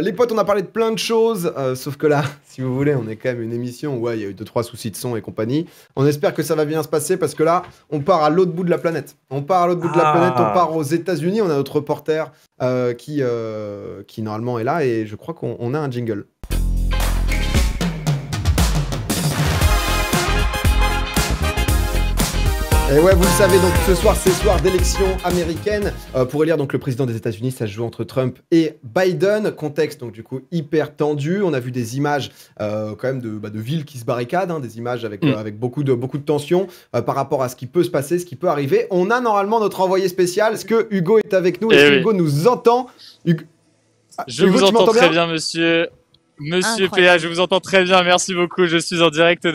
Les potes, on a parlé de plein de choses, sauf que là, si vous voulez, on est quand même une émission où il y a eu 2-3 soucis de son et compagnie. On espère que ça va bien se passer parce que là, on part à l'autre bout de la planète. On part à l'autre bout de la planète, on part aux États-Unis. On a notre reporter qui normalement est là et je crois qu'on a un jingle. Et ouais, vous le savez, donc ce soir, c'est soir d'élection américaine. Pour élire donc le président des États-Unis, ça se joue entre Trump et Biden. Contexte donc du coup hyper tendu. On a vu des images quand même de villes qui se barricadent, hein, des images avec beaucoup de tension par rapport à ce qui peut se passer, ce qui peut arriver. On a normalement notre envoyé spécial. Est-ce que Hugo est avec nous? Est-ce que Hugo nous entend? Je vous entends très bien, monsieur. Monsieur PA, je vous entends très bien, merci beaucoup. Je suis en direct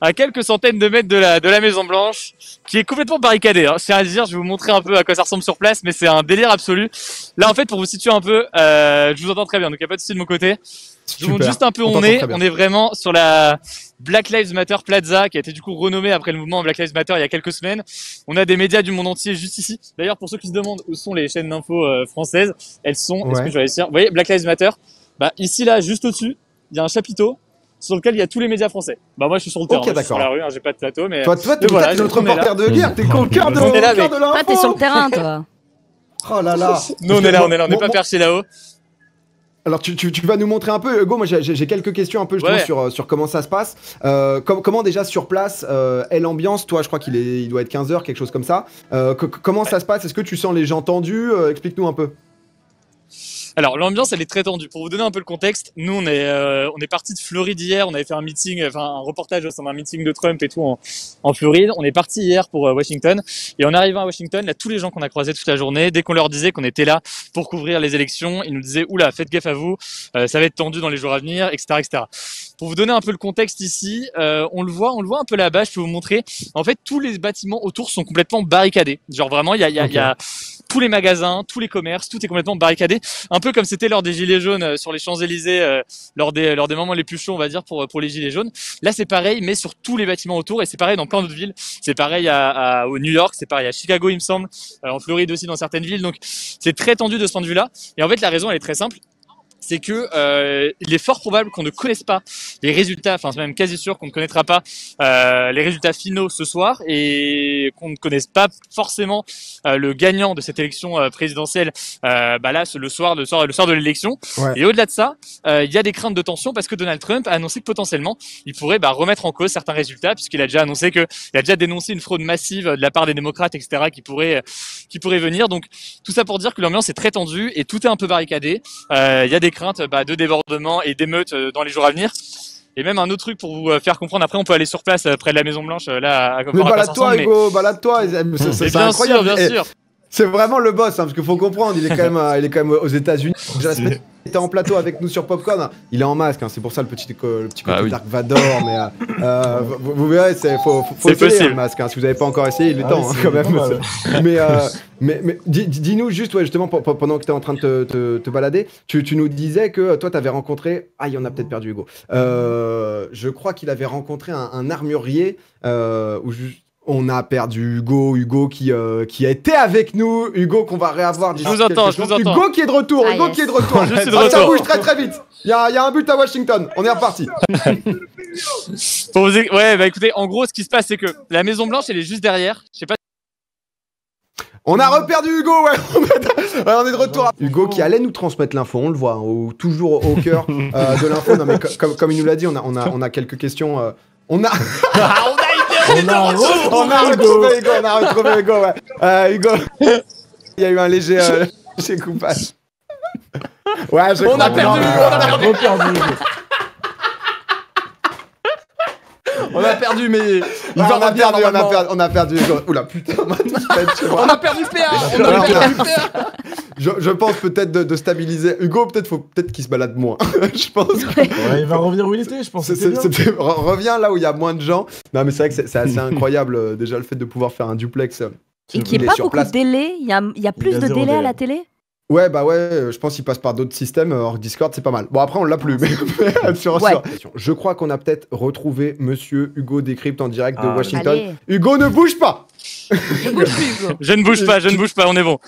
à quelques centaines de mètres de la Maison Blanche, qui est complètement barricadée. Hein. Je tiens à dire, je vais vous montrer un peu à quoi ça ressemble sur place, mais c'est un délire absolu. Là, en fait, pour vous situer un peu, je vous entends très bien, donc il n'y a pas de souci de mon côté. Je vous montre juste un peu où on est. On est vraiment sur la Black Lives Matter Plaza, qui a été du coup renommée après le mouvement Black Lives Matter il y a quelques semaines. On a des médias du monde entier juste ici. D'ailleurs, pour ceux qui se demandent où sont les chaînes d'infos françaises, elles sont, est-ce que je vais réussir? Vous voyez, Black Lives Matter. Bah, ici, là, juste au-dessus, il y a un chapiteau sur lequel il y a tous les médias français. Bah, moi, je suis sur le terrain, je suis sur la rue, hein, j'ai pas de plateau, mais. Toi, t'es voilà, notre reporter de guerre, t'es au cœur de l'info. Toi, t'es sur le terrain, toi. Oh là là. Nous, on est là, on n'est pas perché là-haut. Alors, tu vas nous montrer un peu, Hugo, moi j'ai quelques questions un peu justement sur comment ça se passe. Comment déjà sur place est l'ambiance? Toi, je crois il doit être 15h, quelque chose comme ça. Comment ça se passe? Est-ce que tu sens les gens tendus? Explique-nous un peu. Alors l'ambiance elle est très tendue. Pour vous donner un peu le contexte, nous on est parti de Floride hier, on avait fait un meeting, enfin un reportage sur un meeting de Trump et tout en Floride. On est parti hier pour Washington et en arrivant à Washington, là tous les gens qu'on a croisés toute la journée, dès qu'on leur disait qu'on était là pour couvrir les élections, ils nous disaient oula faites gaffe à vous, ça va être tendu dans les jours à venir, etc., etc. Pour vous donner un peu le contexte ici, on le voit un peu là-bas. Je peux vous montrer. En fait, tous les bâtiments autour sont complètement barricadés. Genre vraiment, il y a tous les magasins, tous les commerces, tout est complètement barricadé. Un peu comme c'était lors des Gilets jaunes sur les Champs-Élysées, lors des moments les plus chauds, on va dire, pour les Gilets jaunes. Là, c'est pareil, mais sur tous les bâtiments autour, et c'est pareil dans plein d'autres villes. C'est pareil au New York, c'est pareil à Chicago, il me semble, en Floride aussi, dans certaines villes. Donc, c'est très tendu de ce point de vue-là. Et en fait, la raison, elle est très simple. C'est que il est fort probable qu'on ne connaisse pas les résultats, enfin c'est même quasi sûr qu'on ne connaîtra pas les résultats finaux ce soir et qu'on ne connaisse pas forcément le gagnant de cette élection présidentielle là le soir de l'élection. Ouais. Et au-delà de ça, il y a des craintes de tension parce que Donald Trump a annoncé que potentiellement il pourrait remettre en cause certains résultats puisqu'il a déjà annoncé il a déjà dénoncé une fraude massive de la part des démocrates, etc. qui pourrait venir. Donc tout ça pour dire que l'ambiance est très tendue et tout est un peu barricadé. Il y a des craintes de débordements et d'émeutes dans les jours à venir. Et même un autre truc pour vous faire comprendre, après on peut aller sur place près de la Maison Blanche là à mais balade-toi Hugo, balade-toi, c'est incroyable. Bien sûr. C'est vraiment le boss, hein, parce qu'il faut comprendre, il est quand même aux États-Unis. Il était en plateau avec nous sur Popcorn. Il est en masque, hein, c'est pour ça le petit côté Dark Vador. Mais vous verrez, faut essayer le masque. Hein, si vous n'avez pas encore essayé, il est temps hein, quand même. Mais dis-nous juste, justement, pendant que tu es en train de te balader, tu nous disais que toi, tu avais rencontré. Ah, il y en a peut-être perdu, Hugo. Je crois qu'il avait rencontré un armurier on a perdu Hugo qui a été avec nous, Hugo qu'on va réavoir. Je vous entends. Hugo qui est de retour, qui est de retour. Ça bouge très très vite. Il y a un but à Washington, on est reparti. Écoutez, en gros, ce qui se passe, c'est que la Maison Blanche, elle est juste derrière. Je sais pas. On a reperdu Hugo, on est de retour. Hugo qui allait nous transmettre l'info, on le voit, toujours au cœur de l'info. Non mais comme il nous l'a dit, on a quelques questions. On a retrouvé Hugo, ouais. Hugo, il y a eu un léger coupage. Ouais, on a perdu Hugo, on a perdu, mais il va revenir normalement. On a perdu Hugo. Oula, putain, on a perdu PA. Je pense peut-être de stabiliser. Hugo, faut qu'il se balade moins. Je pense. Il va revenir où il était, je pense. Reviens là où il y a moins de gens. Non, mais c'est vrai que c'est assez incroyable déjà le fait de pouvoir faire un duplex. Et qu'il n'y ait pas beaucoup de délai. Il y a plus de délai à la télé. Ouais, je pense qu'il passe par d'autres systèmes. Or, Discord, c'est pas mal. Bon, après, on l'a plus, mais je crois qu'on a peut-être retrouvé Monsieur Hugo Décrypte en direct de Washington. Allez. Hugo, ne bouge pas. Je ne bouge pas, on est bon.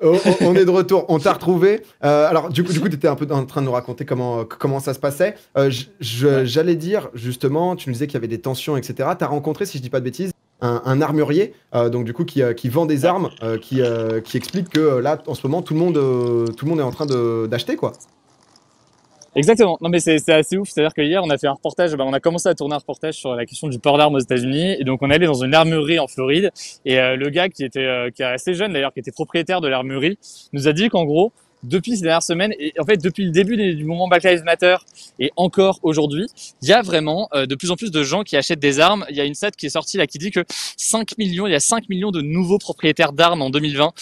On est de retour, on t'a retrouvé. Alors, du coup, tu étais un peu en train de nous raconter comment ça se passait. J'allais dire, justement, tu nous disais qu'il y avait des tensions, etc. Tu as rencontré, si je dis pas de bêtises, un armurier, donc du coup, qui vend des armes, qui explique que là, en ce moment, tout le monde est en train d'acheter, quoi. Exactement. Non, mais c'est assez ouf. C'est-à-dire que hier, on a fait un reportage, on a commencé à tourner un reportage sur la question du port d'armes aux États-Unis. Et donc, on est allé dans une armurerie en Floride. Et le gars qui est assez jeune d'ailleurs, qui était propriétaire de l'armurerie, nous a dit qu'en gros, depuis ces dernières semaines, et en fait depuis le début du mouvement Black Lives Matter et encore aujourd'hui, il y a vraiment de plus en plus de gens qui achètent des armes. Il y a une stat qui est sortie là qui dit que il y a 5 millions de nouveaux propriétaires d'armes en 2020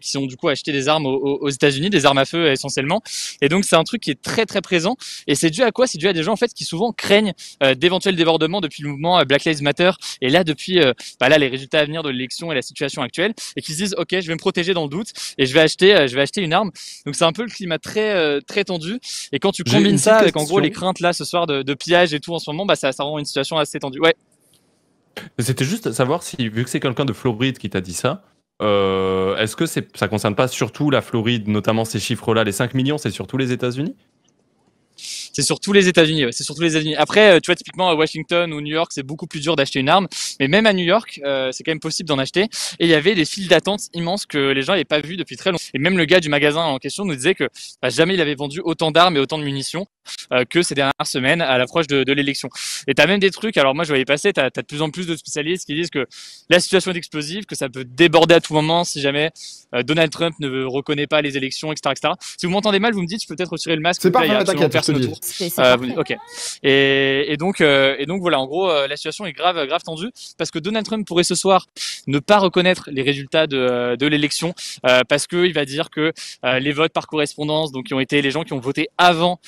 qui ont du coup acheté des armes aux États-Unis, des armes à feu essentiellement. Et donc c'est un truc qui est très très présent. Et c'est dû à quoi? C'est dû à des gens en fait qui souvent craignent d'éventuels débordements depuis le mouvement Black Lives Matter. Et là depuis là les résultats à venir de l'élection et la situation actuelle, et qui se disent ok, je vais me protéger dans le doute et je vais acheter une arme. Donc c'est un peu le climat très tendu. Et quand tu combines ça avec en gros les craintes là ce soir de pillage et tout en ce moment, bah ça rend une situation assez tendue. Ouais. C'était juste savoir si, vu que c'est quelqu'un de Floride qui t'a dit ça, est-ce que ça concerne pas surtout la Floride, notamment ces chiffres-là, les 5 millions, c'est surtout les États-Unis? C'est sur tous les États-Unis. Ouais. C'est sur tous les États-Unis. Après, tu vois, typiquement à Washington ou New York, c'est beaucoup plus dur d'acheter une arme. Mais même à New York, c'est quand même possible d'en acheter. Et il y avait des files d'attente immenses que les gens n'avaient pas vues depuis très longtemps. Et même le gars du magasin en question nous disait que jamais il avait vendu autant d'armes et autant de munitions que ces dernières semaines à l'approche de l'élection. Et t'as même des trucs. Alors moi, je voyais passer. T'as de plus en plus de spécialistes qui disent que la situation est explosive, que ça peut déborder à tout moment si jamais Donald Trump ne reconnaît pas les élections, etc., etc. Si vous m'entendez mal, vous me dites. Je peux peut-être retirer le masque. C'est parfait, t'inquiète, personne autour. Ok. Et donc voilà, en gros, la situation est grave tendue parce que Donald Trump pourrait ce soir ne pas reconnaître les résultats de l'élection parce que il va dire que les votes par correspondance, donc qui ont été les gens qui ont voté avant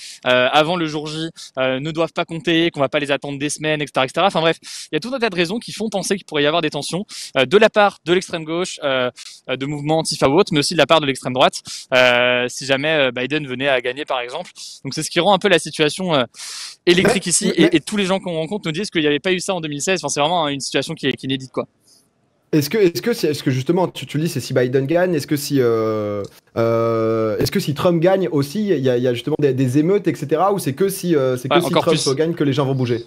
le jour J, ne doivent pas compter, qu'on va pas les attendre des semaines, etc., etc. Enfin bref, il y a tout un tas de raisons qui font penser qu'il pourrait y avoir des tensions de la part de l'extrême gauche, de mouvements antifa ou autres, mais aussi de la part de l'extrême droite, si jamais Biden venait à gagner par exemple. Donc c'est ce qui rend un peu la situation électrique ici, et tous les gens qu'on rencontre nous disent qu'il n'y avait pas eu ça en 2016. Enfin, c'est vraiment une situation qui est inédite, quoi. Est-ce que justement, tu le dis, c'est si Biden gagne, est-ce que si Trump gagne aussi, il y a justement des émeutes, etc., ou c'est que si Trump gagne que les gens vont bouger?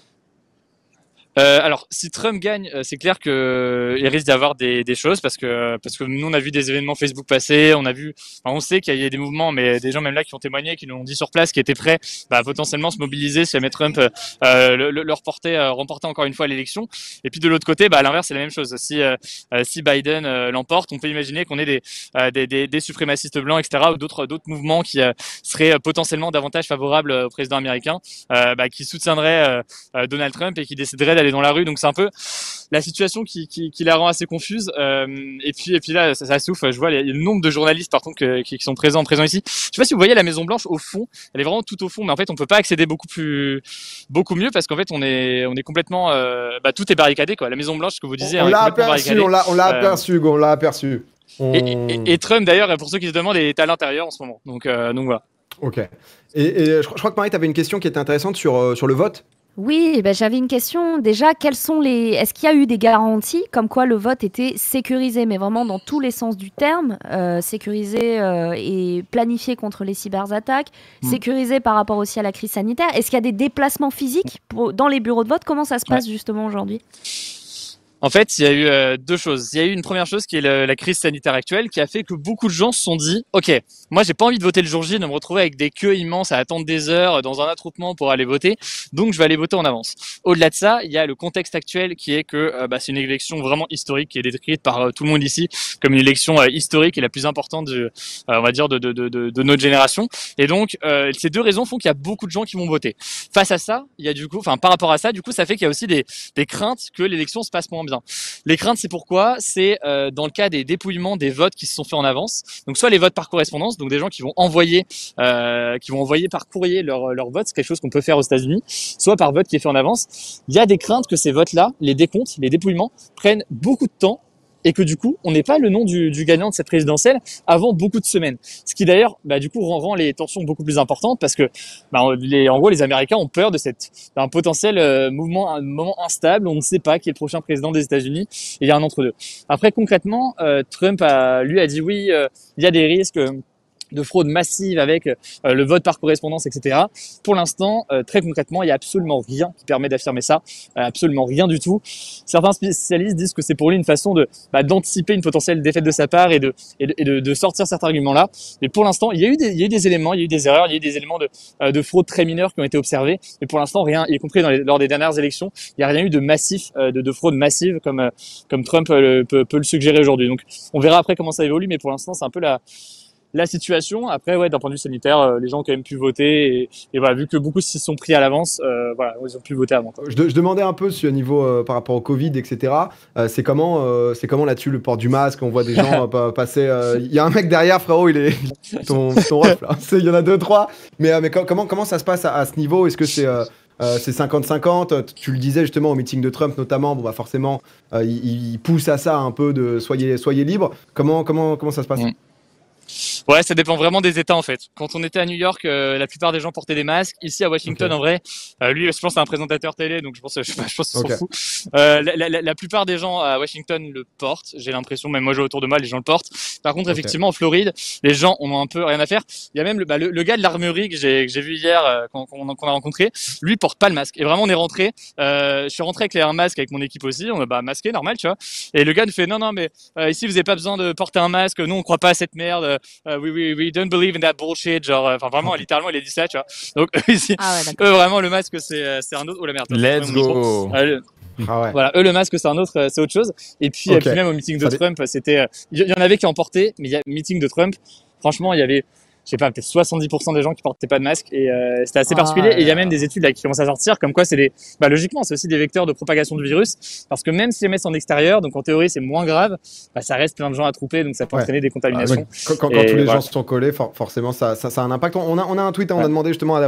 Alors, si Trump gagne, c'est clair que il risque d'y avoir des choses parce que nous on a vu des événements Facebook passer, on sait qu'il y a des mouvements, mais des gens même là qui ont témoigné, qui nous ont dit sur place, qui étaient prêts, potentiellement se mobiliser si jamais Trump remportait encore une fois l'élection. Et puis de l'autre côté, à l'inverse, c'est la même chose. Si Biden l'emporte, on peut imaginer qu'on ait des suprémacistes blancs, etc., ou d'autres mouvements qui seraient potentiellement davantage favorables au président américain, qui soutiendraient Donald Trump et qui décideraient d'aller dans la rue. Donc c'est un peu la situation qui la rend assez confuse. Et puis là, ça souffle. Je vois le nombre de journalistes par contre qui sont présents ici. Je sais pas si vous voyez la Maison Blanche au fond. Elle est vraiment tout au fond, mais en fait on peut pas accéder beaucoup mieux parce qu'en fait on est complètement tout est barricadé, quoi. La Maison Blanche, ce que vous disiez, on l'a aperçu, on l'a aperçu, on l'a aperçu. Et Trump d'ailleurs, pour ceux qui se demandent, est à l'intérieur en ce moment. Donc voilà. Ok. Et je crois que Marie, tu avais une question qui était intéressante sur le vote. Oui, j'avais une question. Déjà, est-ce qu'il y a eu des garanties comme quoi le vote était sécurisé, mais vraiment dans tous les sens du terme, sécurisé et planifié contre les cyberattaques, sécurisé par rapport aussi à la crise sanitaire? Est-ce qu'il y a des déplacements physiques dans les bureaux de vote? Comment ça se passe justement aujourd'hui? En fait, il y a eu deux choses. Il y a eu une première chose qui est la crise sanitaire actuelle, qui a fait que beaucoup de gens se sont dit « Ok, moi j'ai pas envie de voter le jour J, de me retrouver avec des queues immenses à attendre des heures dans un attroupement pour aller voter, donc je vais aller voter en avance. » Au-delà de ça, il y a le contexte actuel qui est que c'est une élection vraiment historique qui est décrite par tout le monde ici comme une élection historique et la plus importante on va dire de notre génération. Et donc ces deux raisons font qu'il y a beaucoup de gens qui vont voter. Face à ça, il y a par rapport à ça, ça fait qu'il y a aussi des craintes que l'élection se passe moins bien. Les craintes, c'est pourquoi? C'est dans le cas des dépouillements des votes qui se sont faits en avance. Donc soit les votes par correspondance, donc des gens qui vont envoyer par courrier leur vote, c'est quelque chose qu'on peut faire aux États-Unis, soit par vote qui est fait en avance. Il y a des craintes que ces votes-là, les décomptes, les dépouillements, prennent beaucoup de temps et que du coup, on n'ait pas le nom du gagnant de cette présidentielle avant beaucoup de semaines. Ce qui d'ailleurs, du coup, rend les tensions beaucoup plus importantes parce que, en gros, les Américains ont peur d'un potentiel un moment instable où on ne sait pas qui est le prochain président des États-Unis et il y a un entre-deux. Après, concrètement, Trump a dit oui, il y a des risques de fraude massive avec le vote par correspondance, etc. Pour l'instant, très concrètement, il n'y a absolument rien qui permet d'affirmer ça, absolument rien du tout. Certains spécialistes disent que c'est pour lui une façon d'anticiper une potentielle défaite de sa part et de sortir cet argument-là. Mais pour l'instant, il y a eu des éléments, il y a eu des erreurs, il y a eu des éléments de fraude très mineurs qui ont été observés. Mais pour l'instant, rien, y compris lors des dernières élections, il n'y a rien eu de massif, de fraude massive comme Trump peut le suggérer aujourd'hui. Donc, on verra après comment ça évolue, mais pour l'instant, c'est un peu la situation. Après, d'un point de vue sanitaire, les gens ont quand même pu voter et voilà, vu que beaucoup s'y sont pris à l'avance, ils ont pu voter avant. Je demandais un peu sur niveau par rapport au Covid, etc. C'est comment là-dessus le port du masque? On voit des gens passer. Il y a un mec derrière, frérot, il est ton ref là. Il y en a 2-3. Mais comment ça se passe à ce niveau? Est-ce que c'est 50-50, tu le disais justement au meeting de Trump notamment, forcément, il pousse à ça un peu de soyez libre. Comment ça se passe? Ouais, ça dépend vraiment des États en fait. Quand on était à New York, la plupart des gens portaient des masques. Ici à Washington, en vrai, lui, je pense c'est un présentateur télé, donc je pense qu'ils s'en foutent. La plupart des gens à Washington le portent. J'ai l'impression, même moi, je autour de moi, les gens le portent. Par contre, effectivement, en Floride, les gens ont un peu rien à faire. Il y a même le gars de l'armerie que j'ai vu hier, qu'on a rencontré. Lui, porte pas le masque. Et vraiment, on est rentré. Je suis rentré avec un masque avec mon équipe aussi. On a masqué, normal, tu vois. Et le gars nous fait non, mais ici, vous avez pas besoin de porter un masque. Nous, on croit pas à cette merde. We don't believe in that bullshit, genre, vraiment, littéralement, il a dit ça, tu vois. Donc, ici, vraiment, le masque, c'est un autre, oh la merde. Let's go! Voilà, eux, le masque, c'est autre chose. Et puis, même au meeting de Trump, il y en avait qui en portaient, mais il y a meeting de Trump, franchement, il y avait, je sais pas, peut-être 70% des gens qui portaient pas de masque et c'était assez particulier. Et il y a même des études là qui commencent à sortir comme quoi c'est logiquement, c'est aussi des vecteurs de propagation du virus parce que même si les mettent en extérieur, donc en théorie c'est moins grave, ça reste plein de gens attroupés, donc ça peut entraîner des contaminations. Quand tous les gens se sont collés, forcément ça a un impact. On a un tweet, on a demandé justement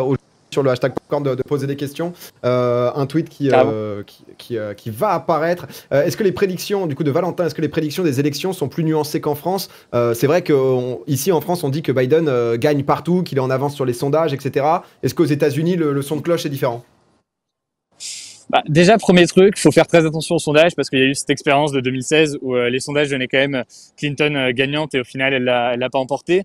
sur le hashtag Popcorn de poser des questions. Un tweet qui va apparaître. Est-ce que les prédictions du coup de Valentin, est-ce que les prédictions des élections sont plus nuancées qu'en France? C'est vrai qu'ici en France, on dit que Biden gagne partout, qu'il est en avance sur les sondages, etc. Est-ce qu'aux États-Unis, le son de cloche est différent? Déjà, premier truc, faut faire très attention aux sondages parce qu'il y a eu cette expérience de 2016 où les sondages donnaient quand même Clinton gagnante et au final, elle l'a pas emporté.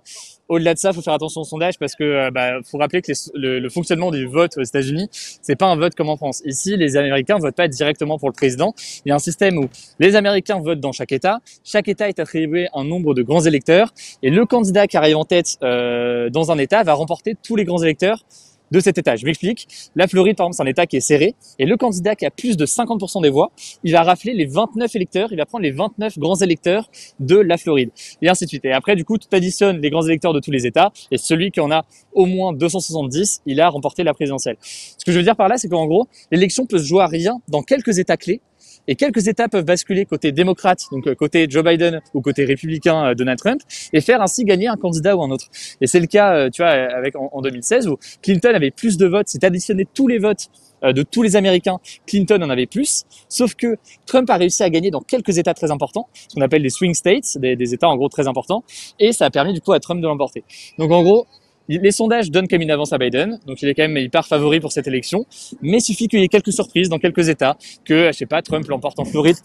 Au-delà de ça, faut faire attention aux sondages parce que faut rappeler que le fonctionnement du vote aux États-Unis, c'est pas un vote comme en France. Ici, les Américains votent pas directement pour le président. Il y a un système où les Américains votent dans chaque État. Chaque État est attribué un nombre de grands électeurs et le candidat qui arrive en tête dans un État va remporter tous les grands électeurs de cet État. Je m'explique. La Floride, par exemple, c'est un État qui est serré et le candidat qui a plus de 50% des voix, il va rafler les 29 électeurs, il va prendre les 29 grands électeurs de la Floride et ainsi de suite. Et après, du coup, tu additionnes les grands électeurs de tous les États et celui qui en a au moins 270, il a remporté la présidentielle. Ce que je veux dire par là, c'est qu'en gros, l'élection peut se jouer à rien dans quelques États clés. Et quelques États peuvent basculer côté démocrate, donc côté Joe Biden ou côté républicain Donald Trump, et faire ainsi gagner un candidat ou un autre. Et c'est le cas, tu vois, avec en 2016 où Clinton avait plus de votes. Si tu additionnais tous les votes de tous les Américains, Clinton en avait plus. Sauf que Trump a réussi à gagner dans quelques États très importants, ce qu'on appelle les swing states, des États en gros très importants, et ça a permis du coup à Trump de l'emporter. Donc en gros, les sondages donnent quand même une avance à Biden, donc il est quand même hyper favori pour cette élection, mais il suffit qu'il y ait quelques surprises dans quelques États, que, je sais pas, Trump l'emporte en Floride,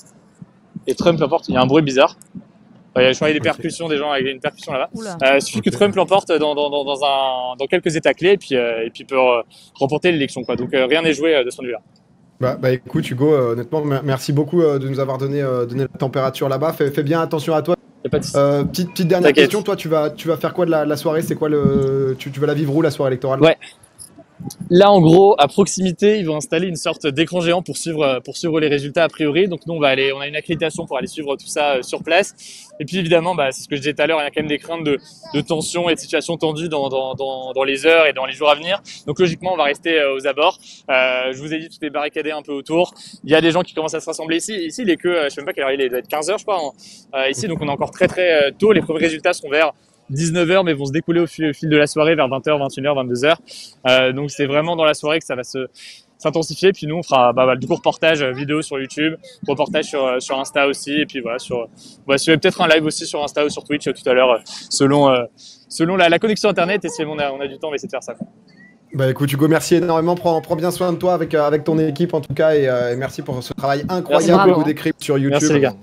et Trump l'emporte, il y a un bruit bizarre, je crois qu'il y a des percussions, des gens avec une percussion là-bas, il suffit que Trump l'emporte dans quelques États clés, et puis peut remporter l'élection, quoi. Donc rien n'est joué de ce point de vue-là. Bah écoute Hugo, honnêtement, merci beaucoup de nous avoir donné la température là-bas, fais bien attention à toi. Petite dernière question, toi tu vas faire quoi de la soirée? C'est quoi tu vas la vivre où la soirée électorale? Ouais. Là, en gros, à proximité, ils vont installer une sorte d'écran géant pour suivre les résultats a priori. Donc nous, on a une accréditation pour aller suivre tout ça sur place. Et puis évidemment, c'est ce que je disais tout à l'heure, il y a quand même des craintes de tension et de situations tendues dans les heures et dans les jours à venir. Donc logiquement, on va rester aux abords. Je vous ai dit, tout est barricadé un peu autour. Il y a des gens qui commencent à se rassembler ici. Ici, il est que, je sais même pas quelle heure il est, il doit être 15h, je crois. Ici, donc on est encore très très tôt. Les premiers résultats sont vers 19h, mais vont se découler au fil de la soirée vers 20h, 21h, 22h. Donc c'est vraiment dans la soirée que ça va s'intensifier. Puis nous, on fera du coup reportage vidéo sur YouTube, reportage sur Insta aussi. Et puis voilà, suivez peut-être un live aussi sur Insta ou sur Twitch tout à l'heure, selon la connexion Internet. Et si on a du temps, on va essayer de faire ça, quoi. Bah écoute Hugo, merci énormément, prends bien soin de toi avec ton équipe en tout cas et merci pour ce travail incroyable Hugo Décrypte sur YouTube. Merci les gars.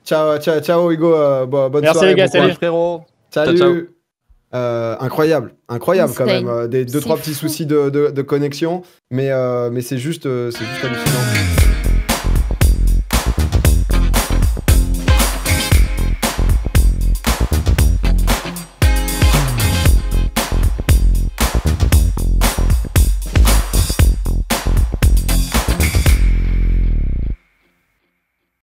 Ciao Hugo, bonne merci soirée. Les gars, salut frérot. Salut. Incroyable quand même, des 2-3 petits soucis de connexion, mais c'est juste hallucinant.